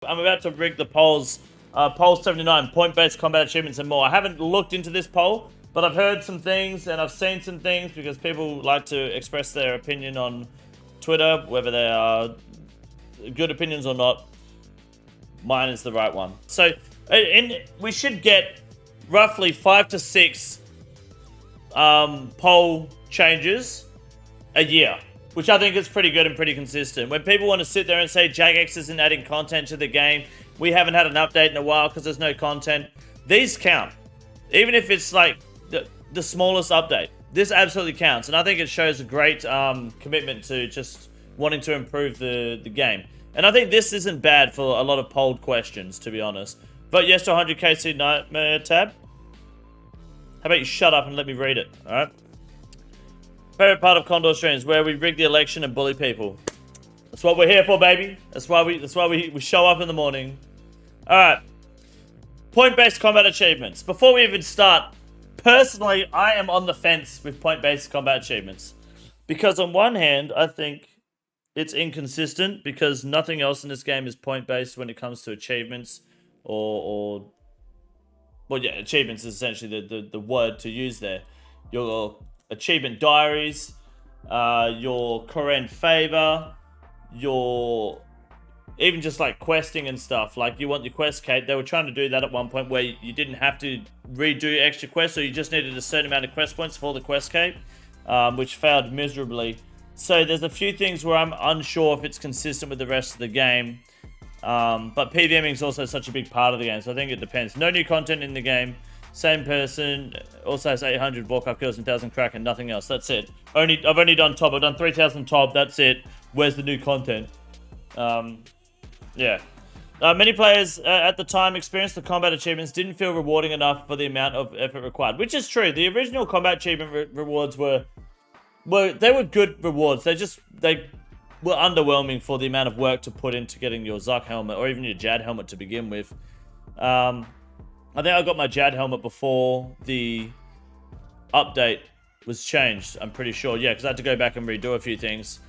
I'm about to rig the polls. Poll 79, point-based combat achievements and more. I haven't looked into this poll, but I've heard some things and I've seen some things because people like to express their opinion on Twitter, whether they are good opinions or not. Mine is the right one. So we should get roughly 5 to 6 poll changes a year, which I think is pretty good and pretty consistent. When people want to sit there and say Jagex isn't adding content to the game, we haven't had an update in a while because there's no content, these count. Even if it's like the smallest update, this absolutely counts. And I think it shows a great commitment to just wanting to improve the game. And I think this isn't bad for a lot of polled questions, to be honest. Vote yes to 100 KC Nightmare tab. How about you shut up and let me read it, alright? Favorite part of Condor streams, where we rig the election and bully people. That's what we're here for, baby. That's why we show up in the morning. Alright. Point-based combat achievements. Before we even start, personally, I am on the fence with point-based combat achievements. Because on one hand, I think it's inconsistent because nothing else in this game is point-based when it comes to achievements well, yeah, achievements is essentially the word to use there. Your achievement diaries, your Korean favor, your even just like questing and stuff. Like you want your quest cape. They were trying to do that at one point where you didn't have to redo extra quests, so you just needed a certain amount of quest points for the quest cape, which failed miserably. So there's a few things where I'm unsure if it's consistent with the rest of the game. But PVMing is also such a big part of the game, so I think it depends. No new content in the game. Same person also has 800 Warcraft kills and 1,000 crack and nothing else. That's it. I've only done top. I've done 3,000 top. That's it. Where's the new content? Yeah. Many players at the time experienced the combat achievements didn't feel rewarding enough for the amount of effort required, which is true. The original combat achievement rewards were good rewards. They were underwhelming for the amount of work to put into getting your Zuck helmet or even your Jad helmet to begin with. I think I got my Jad helmet before the update was changed. I'm pretty sure. Yeah, because I had to go back and redo a few things.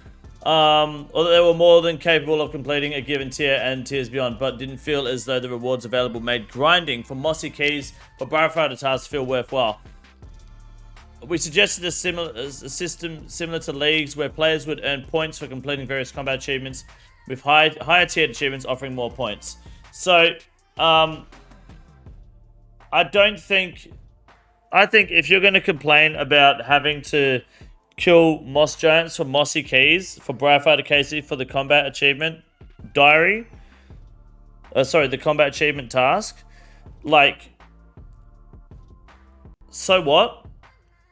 Although they were more than capable of completing a given tier and tiers beyond, but didn't feel as though the rewards available made grinding for mossy keys for Barfighter tasks feel worthwhile. We suggested a system similar to leagues where players would earn points for completing various combat achievements, with higher tiered achievements offering more points. So, I think if you're going to complain about having to kill moss giants for mossy keys for Briarfighter KC for the combat achievement diary, the combat achievement task, like, so what?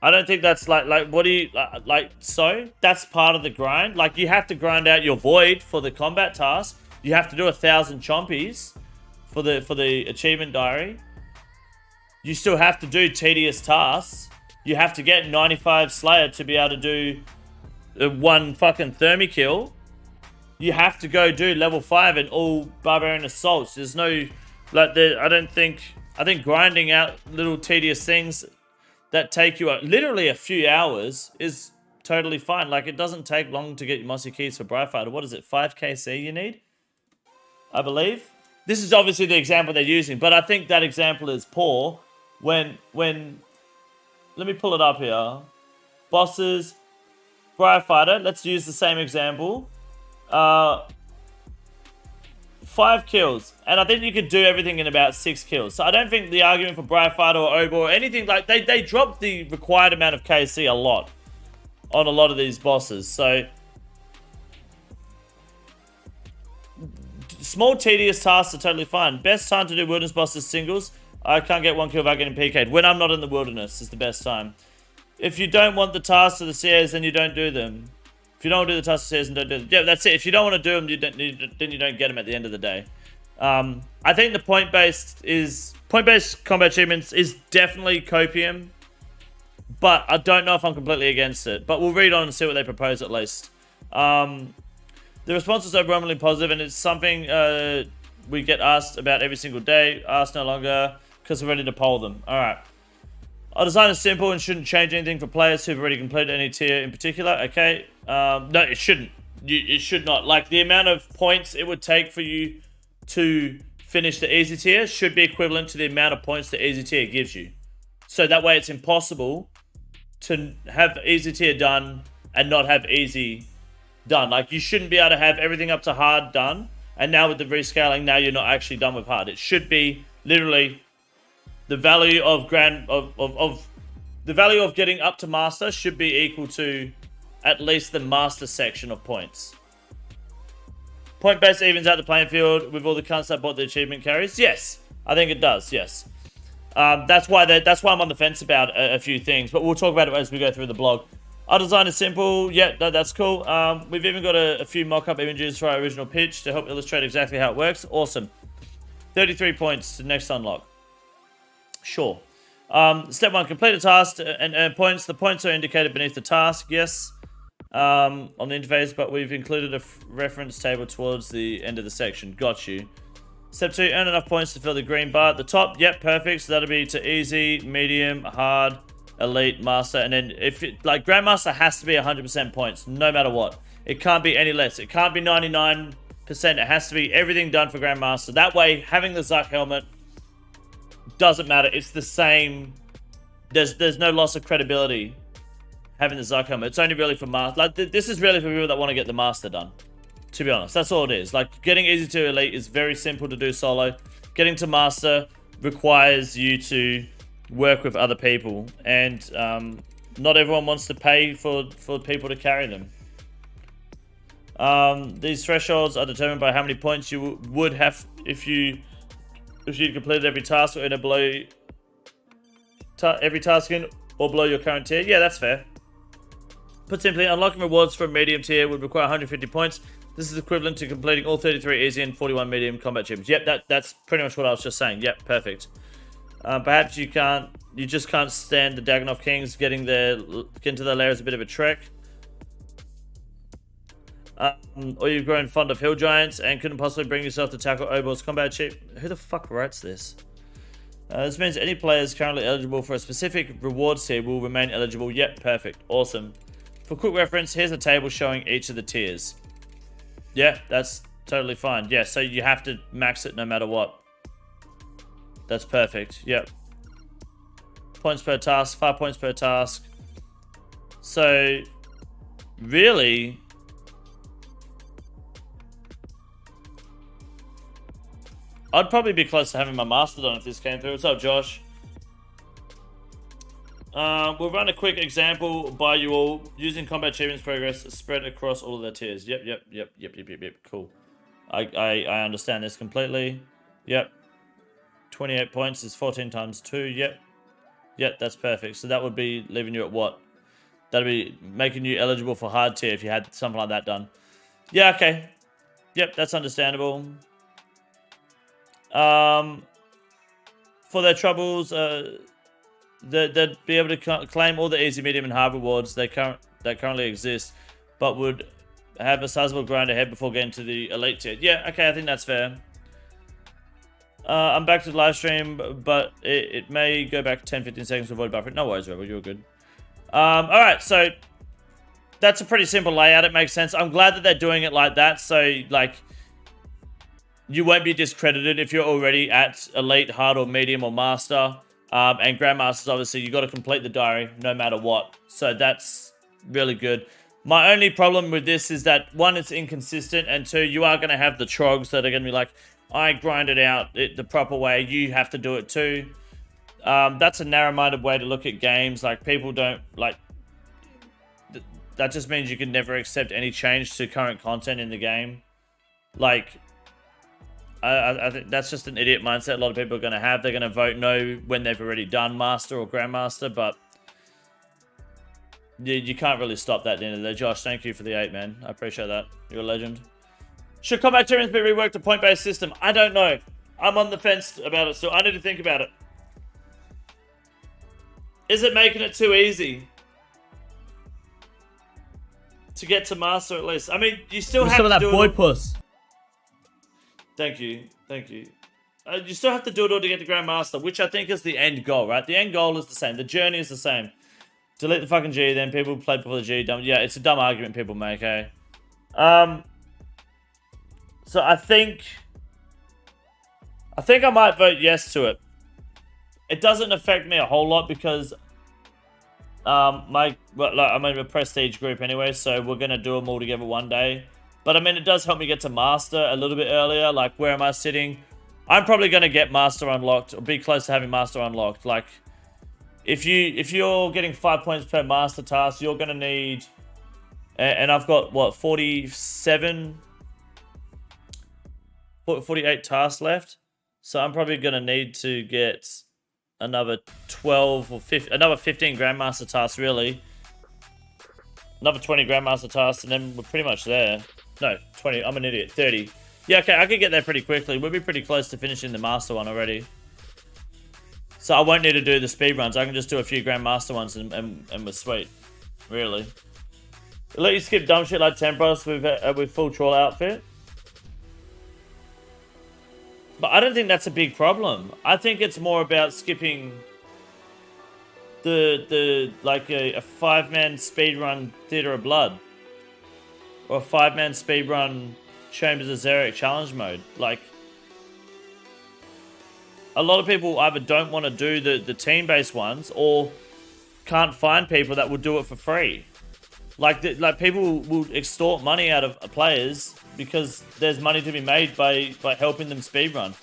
I don't think that's what do you so that's part of the grind. Like, you have to grind out your void for the combat task. You have to do 1,000 chompies for the achievement diary. You still have to do tedious tasks. You have to get 95 Slayer to be able to do one fucking Thermi kill. You have to go do level 5 and all Barbarian Assaults. There's no, I think grinding out little tedious things that take you literally a few hours is totally fine. Like, it doesn't take long to get your Mossy Keys for Briarfighter. What is it, 5 KC you need? I believe. This is obviously the example they're using, but I think that example is poor when let me pull it up here. Bosses, Briarfighter, let's use the same example. 5 kills, and I think you could do everything in about 6 kills. So I don't think the argument for Briarfighter or Obo or anything, like, they dropped the required amount of KC a lot on a lot of these bosses. So small tedious tasks are totally fine. Best time to do wilderness bosses singles. I can't get 1 kill without getting PK'd. When I'm not in the wilderness is the best time. If you don't want the tasks of the CAs, then you don't do them. If you don't want to do the tasks of the CAs, then don't do them. Yeah, that's it. If you don't want to do them, then you don't get them at the end of the day. I think the point-based combat achievements is definitely copium, but I don't know if I'm completely against it. But we'll read on and see what they propose at least. The response is overwhelmingly positive, and it's something we get asked about every single day. Asked no longer, because we're ready to poll them. Alright. Our design is simple and shouldn't change anything for players who've already completed any tier in particular. Okay. No, it shouldn't. It should not. Like, the amount of points it would take for you to finish the easy tier should be equivalent to the amount of points the easy tier gives you. So that way it's impossible to have easy tier done and not have easy done. Like, you shouldn't be able to have everything up to hard done, and now with the rescaling, now you're not actually done with hard. It should be literally the value of the value of getting up to master should be equal to at least the master section of points. Point base evens out the playing field with all the cunts that bought the achievement carries. Yes, I think it does. Yes, that's why I'm on the fence about a few things, but we'll talk about it as we go through the blog. Our design is simple. Yeah, that's cool. We've even got a few mock-up images for our original pitch to help illustrate exactly how it works. Awesome. 33 points to next unlock. Sure. Step 1, complete a task and earn points. The points are indicated beneath the task. Yes. On the interface, but we've included a reference table towards the end of the section. Got you. Step 2, earn enough points to fill the green bar at the top. Yep, perfect. So that'll be to easy, medium, hard, elite, master, and then if it, like, grandmaster has to be 100% points no matter what. It can't be any less. It can't be 99%. It has to be everything done for grandmaster. That way, having the Zuck helmet doesn't matter. It's the same. There's no loss of credibility having the Zuck helmet. It's only really for master. Like, this is really for people that want to get the master done. To be honest, that's all it is. Like, getting easy to elite is very simple to do solo. Getting to master requires you to work with other people, and not everyone wants to pay for people to carry them. These thresholds are determined by how many points you would have if you completed every task or in a below every task in or below your current tier. Yeah, that's fair. Put simply, unlocking rewards for a medium tier would require 150 points. This is equivalent to completing all 33 easy and 41 medium combat achievements. Yep, that's pretty much what I was just saying. Yep, perfect. Perhaps you just can't stand the Dagannoth Kings. Getting to their lair is a bit of a trek. Or you've grown fond of hill giants and couldn't possibly bring yourself to tackle Obor's combat achievement. Who the fuck writes this? This means any players currently eligible for a specific rewards tier will remain eligible. Yep, perfect. Awesome. For quick reference, here's a table showing each of the tiers. Yeah, that's totally fine. Yeah, so you have to max it no matter what. That's perfect. Yep. Points per task, 5 points per task. So, really, I'd probably be close to having my master done if this came through. What's up, Josh? We'll run a quick example by you all using combat achievements progress spread across all of the tiers. Yep. Cool. I understand this completely. Yep. 28 points is 14 times 2. Yep, that's perfect. So that would be leaving you at what? That'd be making you eligible for hard tier if you had something like that done. Yeah, okay. Yep, that's understandable. For their troubles, they'd be able to claim all the easy, medium, and hard rewards that currently exist, but would have a sizable grind ahead before getting to the elite tier. Yeah, okay, I think that's fair. I'm back to the live stream, but it may go back 10-15 seconds to avoid buffering. No worries, Rebel, you're good. Alright, so that's a pretty simple layout. It makes sense. I'm glad that they're doing it like that, so, like, you won't be discredited if you're already at elite, hard, or medium, or master. And grandmasters, obviously, you got to complete the diary no matter what. So that's really good. My only problem with this is that, one, it's inconsistent, and two, you are going to have the trogs that are going to be like, I grind it out the proper way, you have to do it too. That's a narrow-minded way to look at games. Like, people don't, like, that just means you can never accept any change to current content in the game. Like, I think that's just an idiot mindset a lot of people are going to have. They're going to vote no when they've already done Master or Grandmaster, but you can't really stop that at the end of the day. Josh, thank you for the 8, man. I appreciate that. You're a legend. Should combat achievements be reworked to point-based system? I don't know. I'm on the fence about it still. I need to think about it. Is it making it too easy to get to Master at least? I mean, you still have to do some of that boy puss. Thank you. You still have to do it all to get to Grandmaster, which I think is the end goal, right? The end goal is the same. The journey is the same. Delete the fucking G, then people play before the G. Dumb. Yeah, it's a dumb argument people make, eh? So I think I think I might vote yes to it. It doesn't affect me a whole lot because I'm in a prestige group anyway, so we're gonna do them all together one day. But I mean, it does help me get to master a little bit earlier. Like, where am I sitting? I'm probably gonna get master unlocked or be close to having master unlocked. Like, if you're getting 5 points per master task, you're gonna need, and I've got what 48 tasks left, so I'm probably gonna need to get another 12 or 15, another 15 Grandmaster tasks, really. Another 20 Grandmaster tasks, and then we're pretty much there. No, 20. I'm an idiot. 30. Yeah, okay, I could get there pretty quickly. We'll be pretty close to finishing the Master one already. So I won't need to do the speed runs. I can just do a few Grandmaster ones and we're sweet. Really. They'll let you skip dumb shit like Tempros with full troll outfit. But I don't think that's a big problem. I think it's more about skipping like a 5-man speedrun Theater of Blood. Or a 5-man speedrun Chambers of Xeric challenge mode. Like, a lot of people either don't want to do the team-based ones or can't find people that will do it for free. Like people will extort money out of players because there's money to be made by helping them speedrun.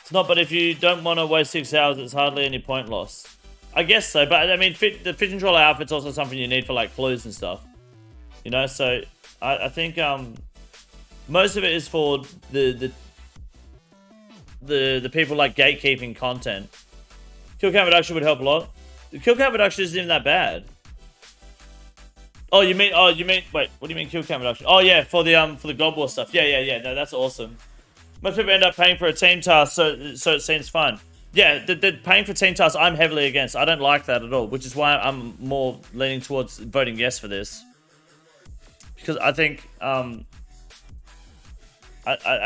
It's not, but if you don't want to waste 6 hours, it's hardly any point loss. I guess so, but I mean, the Fish and Trawler outfit's also something you need for like clues and stuff. You know, so I think most of it is for the people like gatekeeping content. Kill count reduction would help a lot. The kill count reduction isn't even that bad. Oh, you mean, wait, what do you mean kill count reduction? Oh yeah, for the God War stuff. Yeah, no, that's awesome. Most people end up paying for a team task, so it seems fun. Yeah, the paying for team tasks, I'm heavily against. I don't like that at all, which is why I'm more leaning towards voting yes for this. Because I think, I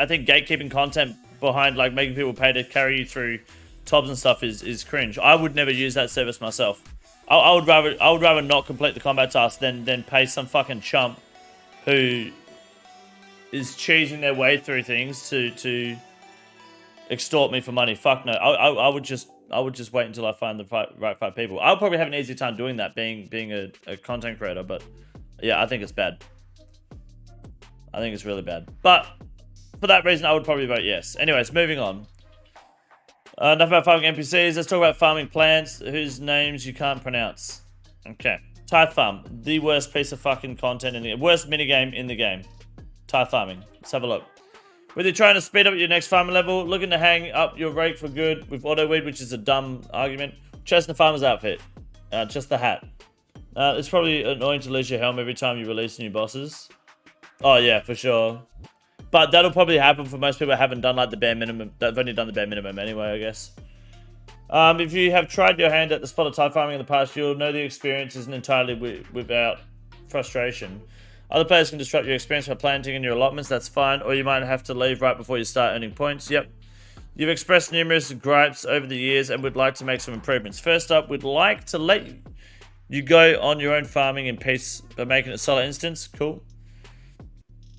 think gatekeeping content behind like making people pay to carry you through tobs and stuff is cringe. I would never use that service myself. I would rather not complete the combat task than pay some fucking chump who is cheesing their way through things to extort me for money. Fuck no. I would just wait until I find the right 5 people. I'll probably have an easy time doing that, being a content creator. But yeah, I think it's bad. I think it's really bad. But for that reason, I would probably vote yes. Anyways, moving on. Enough about farming NPCs. Let's talk about farming plants whose names you can't pronounce. Okay. Tithe farm. The worst piece of fucking content in the worst minigame in the game. Tithe farming. Let's have a look. Whether you're trying to speed up your next farming level, looking to hang up your rake for good with auto weed, which is a dumb argument, chasing the farmer's outfit. Just the hat. It's probably annoying to lose your helm every time you release new bosses. Oh yeah, for sure. But that'll probably happen for most people that haven't done like the bare minimum. They've only done the bare minimum anyway, I guess. If you have tried your hand at the spot of tithe farming in the past, you'll know the experience isn't entirely without frustration. Other players can disrupt your experience by planting in your allotments, that's fine, or you might have to leave right before you start earning points. Yep. You've expressed numerous gripes over the years and would like to make some improvements. First up, we'd like to let you go on your own farming in peace by making it solo instance. Cool.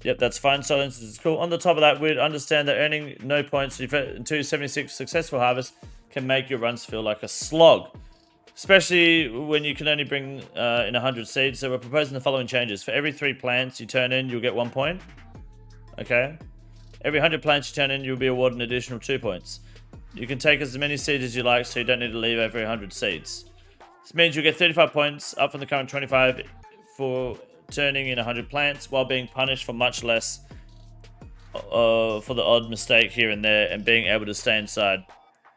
Yep, that's fine. Solo instance is cool. On the top of that, we'd understand that earning no points to 76 successful harvests can make your runs feel like a slog. Especially when you can only bring in 100 seeds. So we're proposing the following changes. For every 3 plants you turn in, you'll get 1 point. Okay. Every 100 plants you turn in, you'll be awarded an additional 2 points. You can take as many seeds as you like, so you don't need to leave every 100 seeds. This means you'll get 35 points, up from the current 25 for turning in 100 plants, while being punished for much less for the odd mistake here and there, and being able to stay inside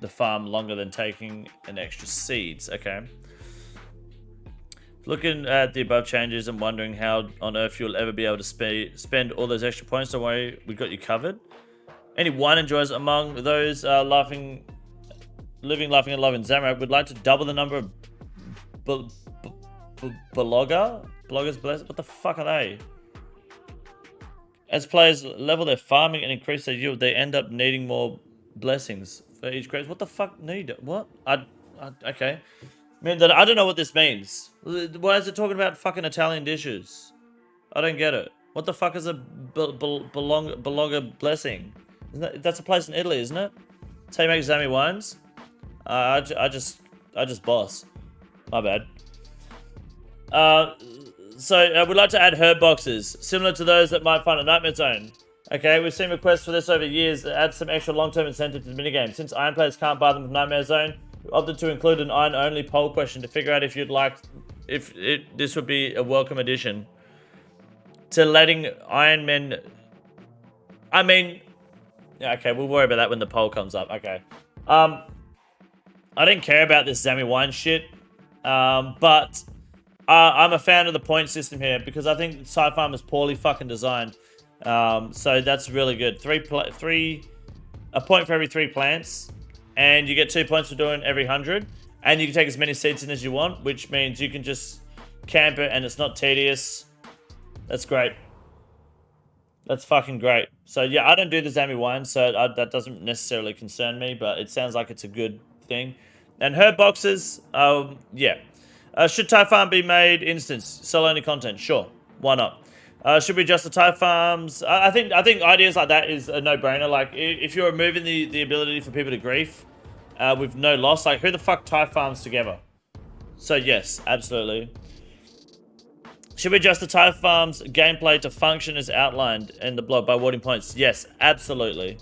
the farm longer than taking an extra seeds. Okay. Looking at the above changes and wondering how on earth you'll ever be able to spend all those extra points. Don't worry, we got you covered. Any wine enjoyers among those living, laughing, and loving Zamrak would like to double the number of bloggers blessed. What the fuck are they? As players level their farming and increase their yield, they end up needing more blessings for each grace. What the fuck need? What? Okay. I don't know what this means. Why is it talking about fucking Italian dishes? I don't get it. What the fuck is a blogger blessing? That's a place in Italy, isn't it? That's how you make Zami wines. I just boss. My bad. So we'd like to add herb boxes, similar to those that might find a Nightmare Zone. Okay, we've seen requests for this over years that add some extra long-term incentive to the minigame. Since Iron players can't buy them with Nightmare Zone, we opted to include an Iron-only poll question to figure out if you'd like, this would be a welcome addition to letting Iron Men. I mean, yeah, okay, we'll worry about that when the poll comes up. Okay, I didn't care about this Zami wine shit, but I'm a fan of the point system here because I think Sci-Farm is poorly fucking designed. So that's really good. A point for every 3 plants, and you get 2 points for doing every 100, and you can take as many seeds in as you want, which means you can just camp it and it's not tedious. That's great. That's fucking great. So yeah, I don't do the Zami wine, so that doesn't necessarily concern me, but it sounds like it's a good thing. And herb boxes, yeah. Should Thai Farm be made instance? Sell only content? Sure. Why not? Should we adjust the Thai Farms? I think ideas like that is a no-brainer. Like, if you're removing the ability for people to grief with no loss, like, who the fuck Thai Farms together? So, yes, absolutely. Should we adjust the Thai Farms gameplay to function as outlined in the blog by awarding points? Yes, absolutely.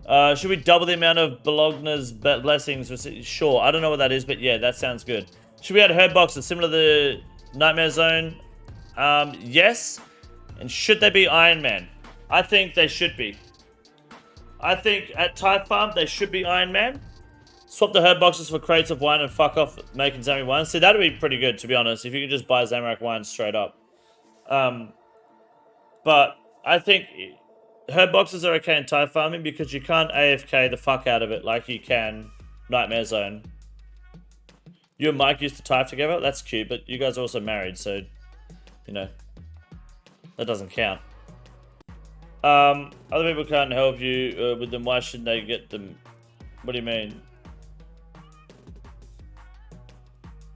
Should we double the amount of Bologna's blessings? Sure. I don't know what that is, but yeah, that sounds good. Should we add herb boxes similar to the Nightmare Zone? Yes. And should they be Iron Man? I think they should be. I think at Thai Farm, they should be Iron Man. Swap the herb boxes for crates of wine and fuck off making Zami wine. See, that would be pretty good, to be honest, if you could just buy Zamorak wine straight up. But I think herb boxes are okay in Thai Farming because you can't AFK the fuck out of it like you can Nightmare Zone. You and Mike used to type together? That's cute, but you guys are also married, so, you know, that doesn't count. Other people can't help you with them. Why shouldn't they get them? What do you mean?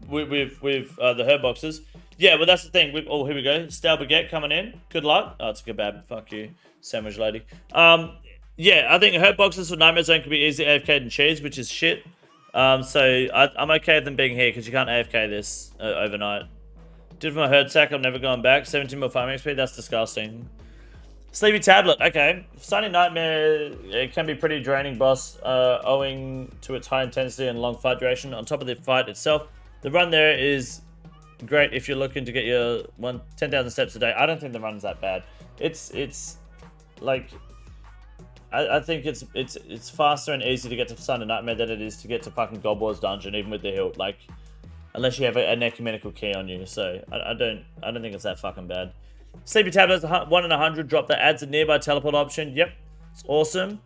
With the herb boxes? Yeah, well, that's the thing. Oh, here we go. Stale Baguette coming in. Good luck. Oh, it's a kebab. Fuck you, sandwich lady. Yeah, I think herb boxes for Nightmare Zone could be easily AFK'd and cheese, which is shit. So I'm okay with them being here because you can't AFK this overnight. Did for my herd sack, I'm never going back. 17 more farming XP, that's disgusting. Sleepy Tablet, okay. Sunny Nightmare, it can be pretty draining, boss, owing to its high intensity and long fight duration. On top of the fight itself, the run there is great if you're looking to get your 10,000 steps a day. I don't think the run's that bad. It's like, I think it's faster and easier to get to Sunny Nightmare than it is to get to fucking God Wars dungeon, even with the hilt. Like, unless you have an ecumenical key on you. So I don't think it's that fucking bad. Sleepy Tablet has 1 in 100 drop that adds a nearby teleport option. Yep, it's awesome.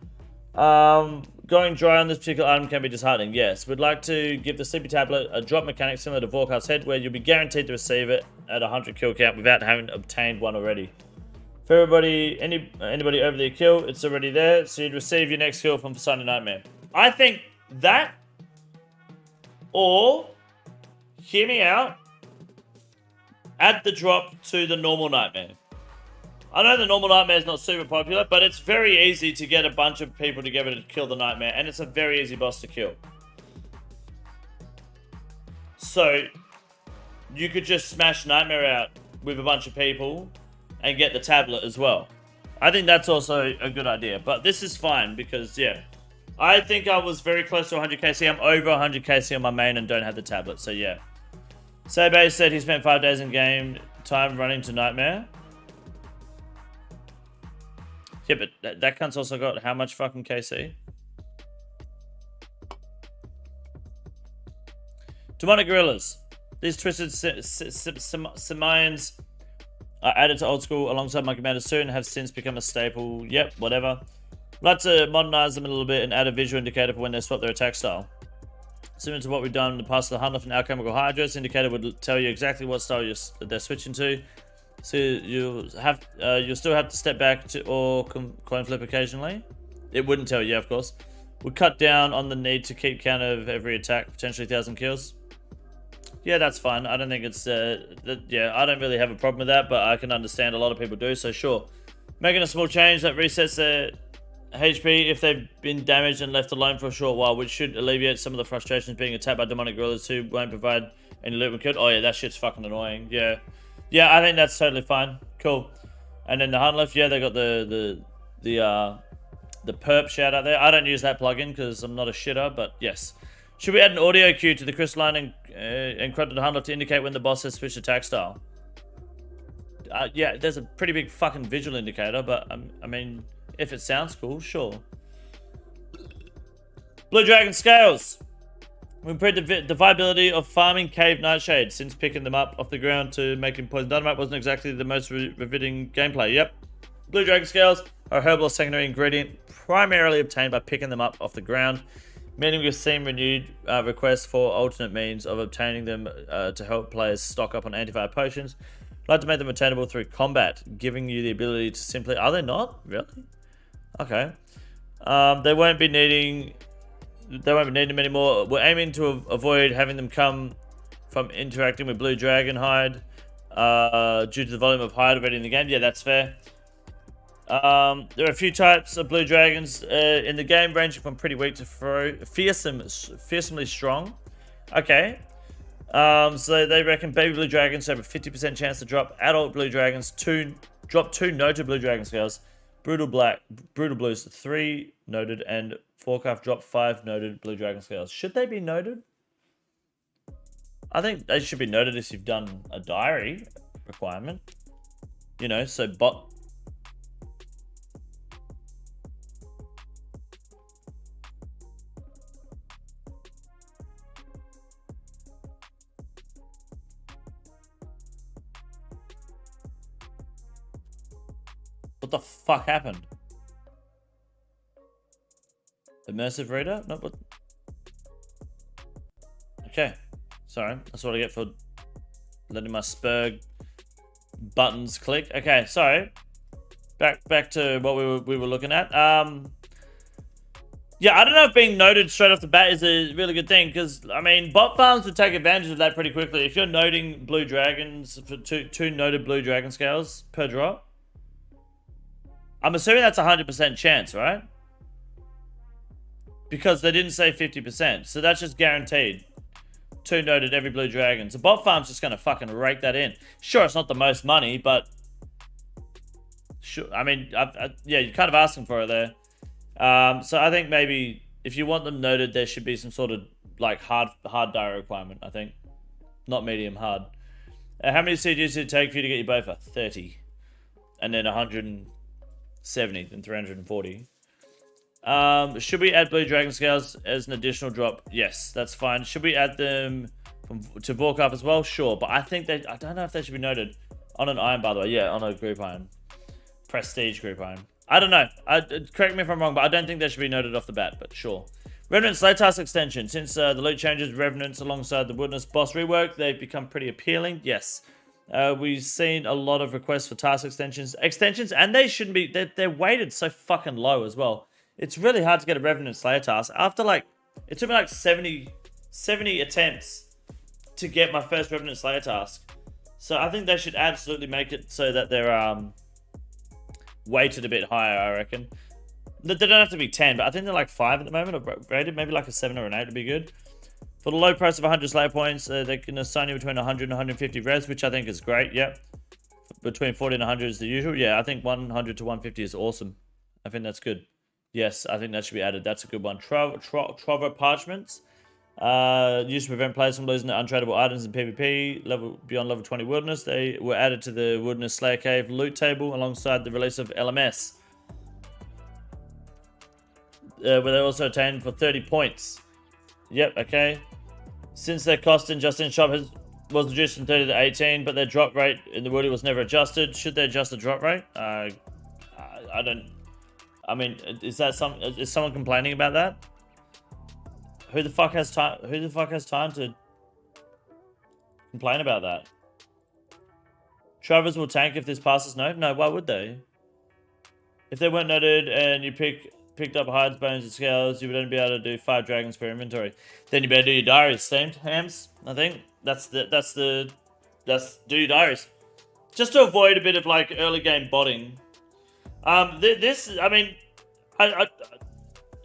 Going dry on this particular item can be disheartening. Yes, we'd like to give the Sleepy Tablet a drop mechanic similar to Vorkar's Head, where you'll be guaranteed to receive it at 100 kill count without having obtained one already. For everybody, anybody over the kill, it's already there, so you'd receive your next kill from Sunny Nightmare. I think that, or, hear me out, add the drop to the normal Nightmare. I know the normal Nightmare is not super popular, but it's very easy to get a bunch of people together to kill the Nightmare, and it's a very easy boss to kill. So, you could just smash Nightmare out with a bunch of people and get the tablet as well. I think that's also a good idea, but this is fine because, yeah, I think I was very close to 100 KC. I'm over 100 KC on my main and don't have the tablet, so yeah. Sebe said he spent 5 days in game time running to Nightmare. Yeah, but that cunt's also got how much fucking KC? Demonic Gorillas. These twisted Samians are added to old school alongside Monkey Commander soon, have since become a staple. Yep, whatever. I'd like to modernize them a little bit and add a visual indicator for when they swap their attack style. Similar to what we've done in the past with the Hunter and Alchemical Hydra, this indicator would tell you exactly what style they're switching to. So you'll still have to step back to or coin flip occasionally. It wouldn't tell you, of course. We'll cut down on the need to keep count of every attack, potentially 1,000 kills. Yeah, that's fine. I don't think it's yeah, I don't really have a problem with that, but I can understand a lot of people do. So sure, making a small change that resets their HP if they've been damaged and left alone for a short while, which should alleviate some of the frustrations being attacked by demonic gorillas who won't provide any loot when killed. Oh yeah, that shit's fucking annoying. Yeah, I think that's totally fine. Cool. And then the hunt lift, yeah, they got the perp shout out there. I don't use that plugin because I'm not a shitter, but yes. Should we add an audio cue to the crystalline and encrypted hunt lift to indicate when the boss has switched attack style? Yeah, there's a pretty big fucking visual indicator, but I mean, if it sounds cool, sure. Blue Dragon Scales. We improved the viability of farming cave nightshades since picking them up off the ground to making poison dynamite wasn't exactly the most riveting gameplay. Yep. Blue Dragon Scales are a herbal secondary ingredient primarily obtained by picking them up off the ground, meaning we've seen renewed requests for alternate means of obtaining them to help players stock up on antivirus potions. I'd like to make them attainable through combat, giving you the ability to simply... Are they not? Really? Okay. They won't be needing them anymore. We're aiming to avoid having them come from interacting with Blue Dragon hide due to the volume of hide already in the game. Yeah, that's fair. There are a few types of blue dragons in the game, ranging from pretty weak to fearsomely strong. Okay. So they reckon baby blue dragons have a 50% chance to drop adult blue dragons, drop 2 noted blue dragon scales. Brutal Blues 3 noted, and Forecraft drop 5 noted blue dragon scales. Should they be noted? I think they should be noted if you've done a diary requirement. You know, so bot. What the fuck happened? Immersive reader? No, what? Okay. Sorry. That's what I get for letting my Spurg buttons click. Okay, sorry. Back to what we were looking at. Yeah, I don't know if being noted straight off the bat is a really good thing, because, I mean, bot farms would take advantage of that pretty quickly. If you're noting blue dragons for two noted blue dragon scales per drop, I'm assuming that's 100% chance, right? Because they didn't say 50%. So that's just guaranteed. 2 noted every blue dragon. So bot farm's just going to fucking rake that in. Sure, it's not the most money, but... Sure, I mean, yeah, you're kind of asking for it there. So I think maybe if you want them noted, there should be some sort of like hard diary requirement, I think. Not medium, hard. How many CGs did it take for you to get your Bofa? 30. And then 170, then 340. Should we add blue dragon scales as an additional drop? Yes, that's fine. Should we add them to Vorkov as well? Sure, but I think I don't know if they should be noted on an iron, by the way. Yeah, on a group iron. Prestige group iron. I don't know. Correct me if I'm wrong, but I don't think they should be noted off the bat, but sure. Revenant Slay Task Extension. Since the loot changes, Revenants alongside the Wilderness boss rework, they've become pretty appealing. Yes. We've seen a lot of requests for task extensions, and they shouldn't be, they're weighted so fucking low as well. It's really hard to get a Revenant Slayer task. After it took me like 70 attempts to get my first Revenant Slayer task. So I think they should absolutely make it so that they're weighted a bit higher, I reckon. They don't have to be 10, but I think they're like 5 at the moment, or rated. Maybe like a 7 or an 8 would be good. For the low price of 100 Slayer points, they can assign you between 100 and 150 res, which I think is great, yep. Between 40 and 100 is the usual. Yeah, I think 100 to 150 is awesome. I think that's good. Yes, I think that should be added. That's a good one. Trover Parchments. Used to prevent players from losing their untradeable items in PvP beyond level 20 Wilderness. They were added to the Wilderness Slayer Cave loot table alongside the release of LMS. Where they also attained for 30 points. Yep, okay. Since their cost in Just In Shop was reduced from 30 to 18, but their drop rate in the Woody was never adjusted. Should they adjust the drop rate? I don't... I mean, is someone complaining about that? Who the fuck has time to complain about that? Travers will tank if this passes no, why would they? If they weren't noted and you picked up hides, bones, and scales, you would only be able to do 5 dragons per inventory. Then you better do your diaries, steamed hams. I think that's do your diaries, just to avoid a bit of like early game botting. I mean, I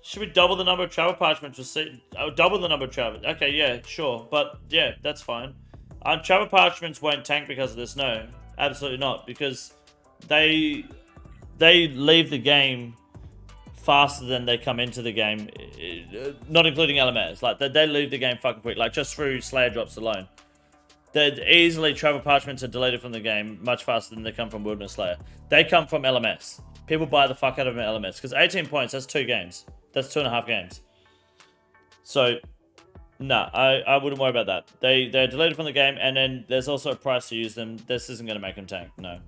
should we double the number of travel parchments received? Double the number of travel. Okay, yeah, sure, but yeah, that's fine. Travel parchments won't tank because of this. No, absolutely not, because they leave the game faster than they come into the game, not including LMS. Like they leave the game fucking quick, like just through Slayer drops alone. They're easily travel parchments are deleted from the game much faster than they come from Wilderness Slayer. They come from LMS. People buy the fuck out of an LMS because 18 points, that's 2 games. That's 2.5 games. So, nah, I wouldn't worry about that. They're deleted from the game, and then there's also a price to use them. This isn't going to make them tank, no.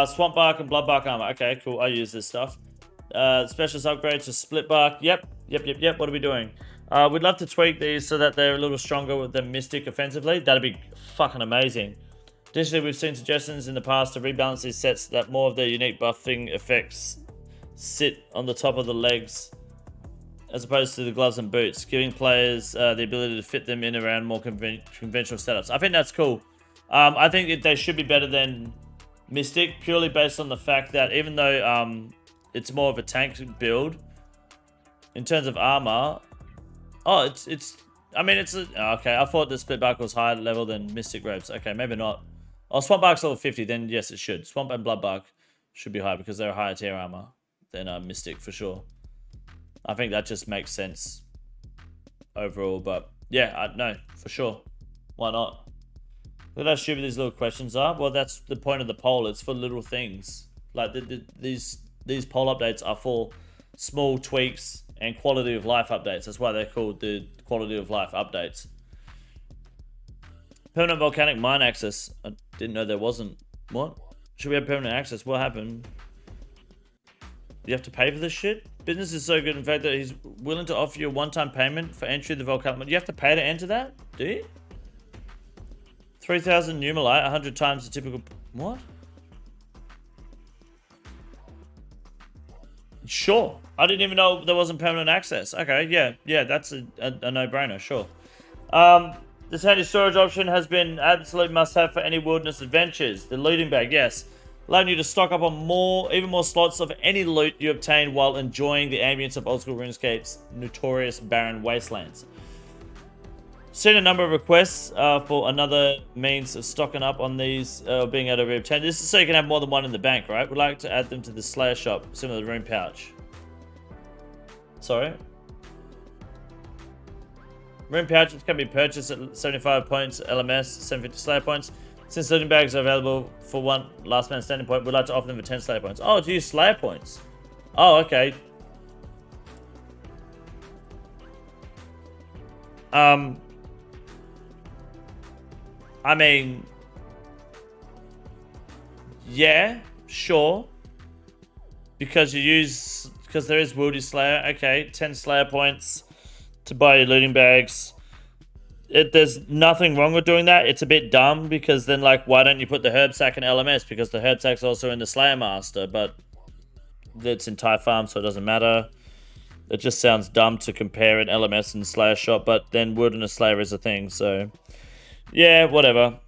Swamp Bark and Blood Bark armor. Okay, cool. I use this stuff. Specialist upgrade to Split Bark. Yep. What are we doing? We'd love to tweak these so that they're a little stronger than Mystic offensively. That'd be fucking amazing. Additionally, we've seen suggestions in the past to rebalance these sets so that more of their unique buffing effects sit on the top of the legs as opposed to the gloves and boots, giving players the ability to fit them in around more conventional setups. I think that's cool. I think they should be better than Mystic, purely based on the fact that even though it's more of a tank build, in terms of armor, okay, I thought the Split Bark was higher level than Mystic Robes. Okay, maybe not. Oh, Swamp Bark's level 50, then yes, it should. Swamp and Blood Bark should be higher because they're a higher tier armor than Mystic for sure. I think that just makes sense overall, but yeah, no, for sure. Why not? Look how stupid these little questions are. Well, that's the point of the poll. It's for little things. Like these poll updates are for small tweaks and quality of life updates. That's why they're called the quality of life updates. Permanent volcanic mine access. I didn't know there wasn't. What? Should we have permanent access? What happened? You have to pay for this shit? Business is so good, in fact, that he's willing to offer you a one-time payment for entry to the volcanic mine. You have to pay to enter that? Do you? 3,000 Numalite, 100 times the typical... What? Sure. I didn't even know there wasn't permanent access. Okay, yeah, that's a no-brainer, sure. This handy storage option has been an absolute must-have for any wilderness adventures. The looting bag, yes. Allowing you to stock up on even more slots of any loot you obtain while enjoying the ambience of old-school RuneScape's notorious barren wastelands. Seen a number of requests for another means of stocking up on these, being able to reobtain. This is so you can have more than one in the bank, right? We'd like to add them to the Slayer shop, similar to the Rune Pouch. Sorry? Rune Pouches can be purchased at 75 points LMS, 750 Slayer points. Since looting bags are available for one last man standing point, we'd like to offer them for 10 Slayer points. Oh, to use Slayer points. Oh, okay. I mean, yeah, sure. Because there is Wildy Slayer. Okay, 10 Slayer points to buy your looting bags. There's nothing wrong with doing that. It's a bit dumb because then, like, why don't you put the herb sack in LMS? Because the herb sack's also in the Slayer Master, but it's in TIE Farm, so it doesn't matter. It just sounds dumb to compare an LMS and Slayer shop, but then Wilderness Slayer is a thing, so yeah, whatever.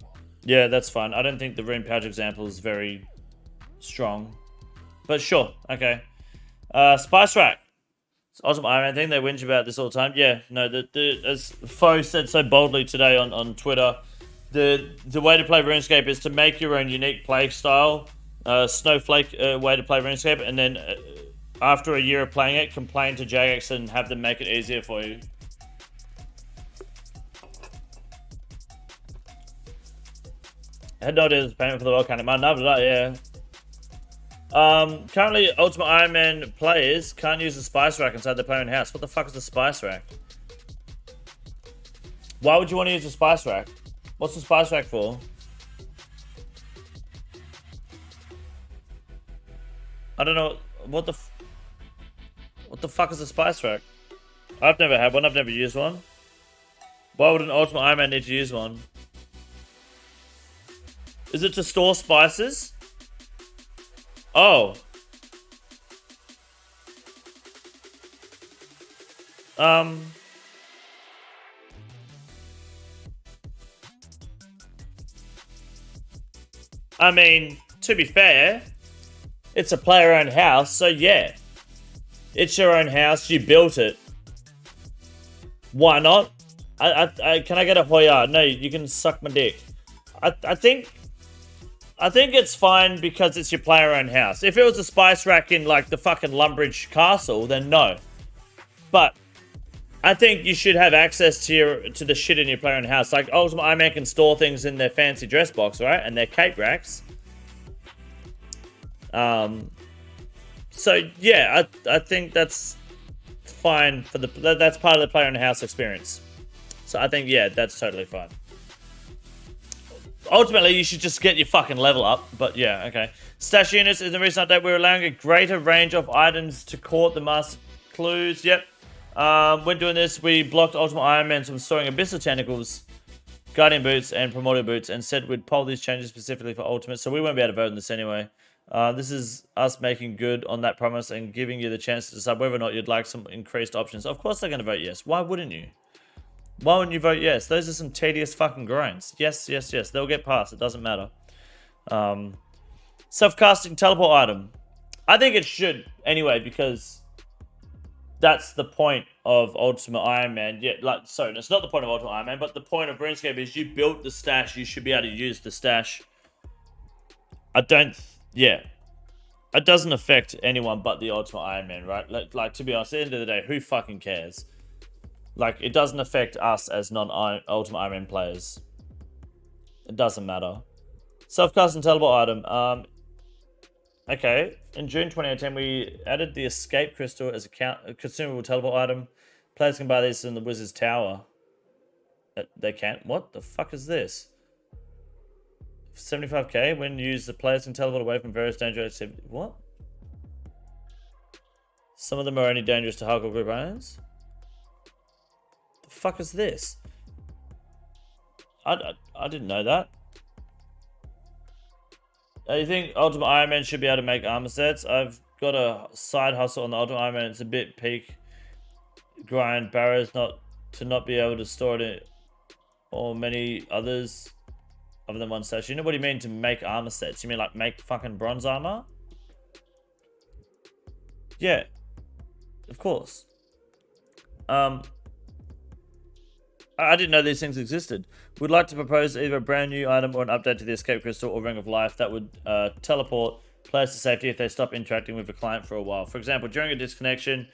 Yeah, that's fine. I don't think the Rune Pouch example is very strong, but sure, okay. Spice Rack. Ultimate Iron Man thing, they whinge about this all the time. Yeah, no, as Foe said so boldly today on Twitter, the way to play RuneScape is to make your own unique play style, snowflake way to play RuneScape, and then after a year of playing it, complain to Jagex and have them make it easier for you. I had no idea there's payment for the volcanic mine. No, but yeah. Currently, Ultimate Iron Man players can't use the Spice Rack inside their player own house. What the fuck is the Spice Rack? Why would you want to use the Spice Rack? What's the Spice Rack for? I don't know. What the fuck is a Spice Rack? I've never had one. I've never used one. Why would an Ultimate Iron Man need to use one? Is it to store spices? Oh. I mean, to be fair, it's a player-owned house, so yeah. It's your own house, you built it. Why not? Can I get a Hoya? No, you can suck my dick. I think it's fine because it's your player-owned house. If it was a spice rack in like the fucking Lumbridge Castle, then no. But I think you should have access to the shit in your player-owned house. Like Ultimate Iron Man can store things in their fancy dress box, right? And their cape racks. So yeah, I think that's fine for that's part of the player-owned house experience. So I think yeah, that's totally fine. Ultimately, you should just get your fucking level up. But yeah, okay. Stash units. In the recent update, we're allowing a greater range of items to court the master clues. Yep. When doing this, we blocked Ultimate Iron Man from storing Abyssal Tentacles, Guardian Boots, and Primordial Boots, and said we'd poll these changes specifically for Ultimate, so we won't be able to vote on this anyway. This is us making good on that promise and giving you the chance to decide whether or not you'd like some increased options. Of course they're going to vote yes. Why wouldn't you? Why wouldn't you vote yes? Those are some tedious fucking grinds. Yes, yes, yes. They'll get passed. It doesn't matter. Self-casting teleport item. I think it should anyway, because that's the point of Ultimate Iron Man. Yeah, like, sorry, it's not the point of Ultimate Iron Man, but the point of RuneScape is you built the stash. You should be able to use the stash. Yeah. It doesn't affect anyone but the Ultimate Iron Man, right? Like, to be honest, at the end of the day, who fucking cares? Like, it doesn't affect us as non-Ultimate Iron Man players. It doesn't matter. Self-casting teleport item. Okay. In June 2018, we added the Escape Crystal as a consumable teleport item. Players can buy this in the Wizard's Tower. They can't? What the fuck is this? 75k. When used, the players can teleport away from various dangerous activities. What? Some of them are only dangerous to hardcore group owners. The fuck is this? I didn't know that. You think Ultimate Iron Man should be able to make armor sets? I've got a side hustle on the Ultimate Iron Man. It's a bit peak grind barrows not be able to store it, or many others other than one stash. You know what you mean to make armor sets? You mean like make fucking bronze armor? Yeah, of course. I didn't know these things existed. We'd like to propose either a brand new item or an update to the Escape Crystal or Ring of Life that would teleport players to safety if they stop interacting with the client for a while. For example, during a disconnection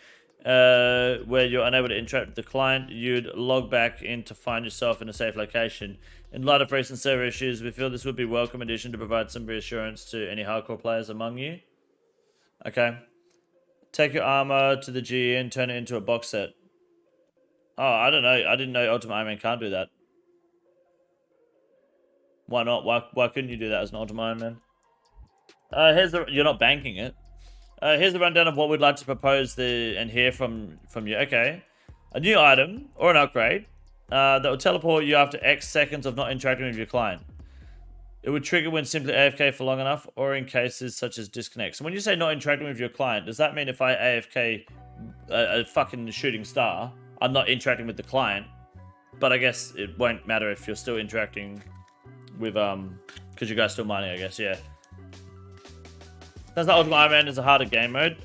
where you're unable to interact with the client, you'd log back in to find yourself in a safe location. In light of recent server issues, we feel this would be a welcome addition to provide some reassurance to any hardcore players among you. Okay. Take your armor to the GE and turn it into a box set. Oh, I don't know. I didn't know Ultimate Iron Man can't do that. Why not? Why couldn't you do that as an Ultimate Iron Man? You're not banking it. Here's the rundown of what we'd like to propose and hear from you. Okay. A new item or an upgrade that will teleport you after X seconds of not interacting with your client. It would trigger when simply AFK for long enough or in cases such as disconnect. So when you say not interacting with your client, does that mean if I AFK a fucking shooting star, I'm not interacting with the client? But I guess it won't matter if you're still interacting with, because you guys still mining, I guess, yeah. That's not Ultimate Iron Man is a harder game mode.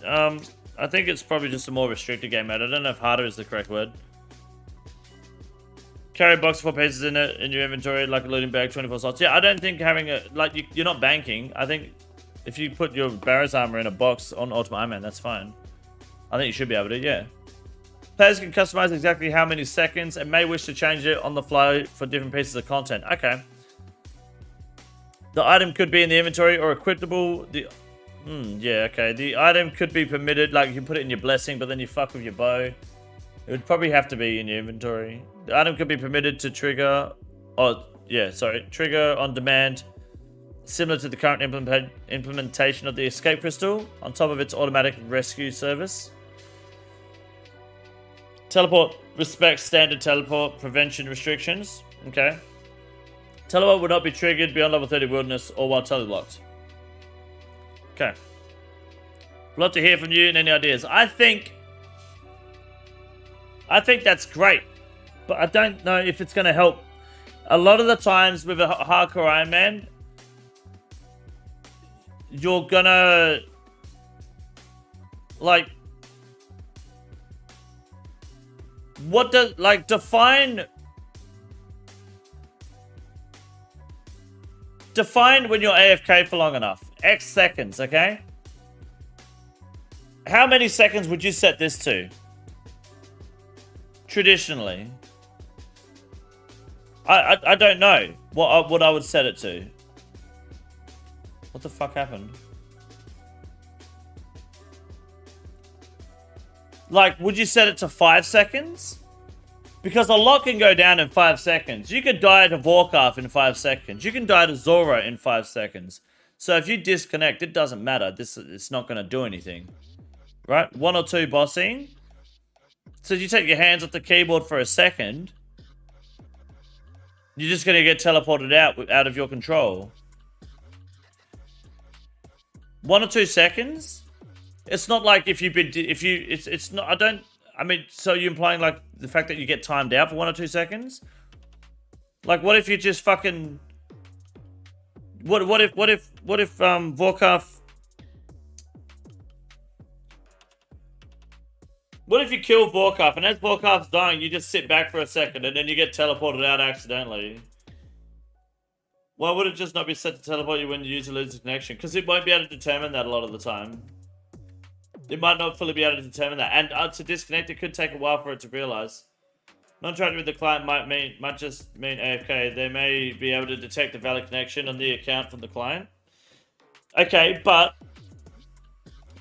I think it's probably just a more restricted game mode. I don't know if harder is the correct word. Carry a box of 4 pieces in it in your inventory like a looting bag, 24 slots. Yeah, I don't think having you're not banking. I think if you put your Barrows armor in a box on Ultimate Iron Man, that's fine. I think you should be able to, yeah. Players can customize exactly how many seconds and may wish to change it on the fly for different pieces of content. Okay. The item could be in the inventory or equipable. Yeah, okay. The item could be permitted, like you can put it in your blessing, but then you fuck with your bow. It would probably have to be in your inventory. The item could be permitted to trigger, trigger on demand, similar to the current implementation of the Escape Crystal, on top of its automatic rescue service. Teleport respects standard teleport prevention restrictions. Okay. Teleport will not be triggered beyond level 30 wilderness or while teleblocked. Okay. I'd love to hear from you and any ideas. I think that's great, but I don't know if it's going to help. A lot of the times with a hardcore Iron Man, you're gonna like what does like define when you're AFK for long enough. X seconds, okay? How many seconds would you set this to? Traditionally. I don't know what I would set it to. What the fuck happened? Like, would you set it to 5 seconds? Because a lot can go down in 5 seconds. You could die to Warcraft in 5 seconds. You can die to Zora in 5 seconds. So if you disconnect, it doesn't matter. It's not going to do anything. Right? 1 or 2 bossing. So you take your hands off the keyboard for a second. You're just going to get teleported out of your control. 1 or 2 seconds? It's not like it's not, I mean, so you're implying like the fact that you get timed out for 1 or 2 seconds? Like, what if you just fucking, what if Warcraft, what if you kill Warcraft and as Warcraft's dying, you just sit back for a second and then you get teleported out accidentally? Why would it just not be set to teleport you when the user loses connection? Because it won't be able to determine that a lot of the time. It might not fully be able to determine that. And to disconnect, it could take a while for it to realize. Non-interacting with the client might just mean AFK. They may be able to detect a valid connection on the account from the client. Okay, but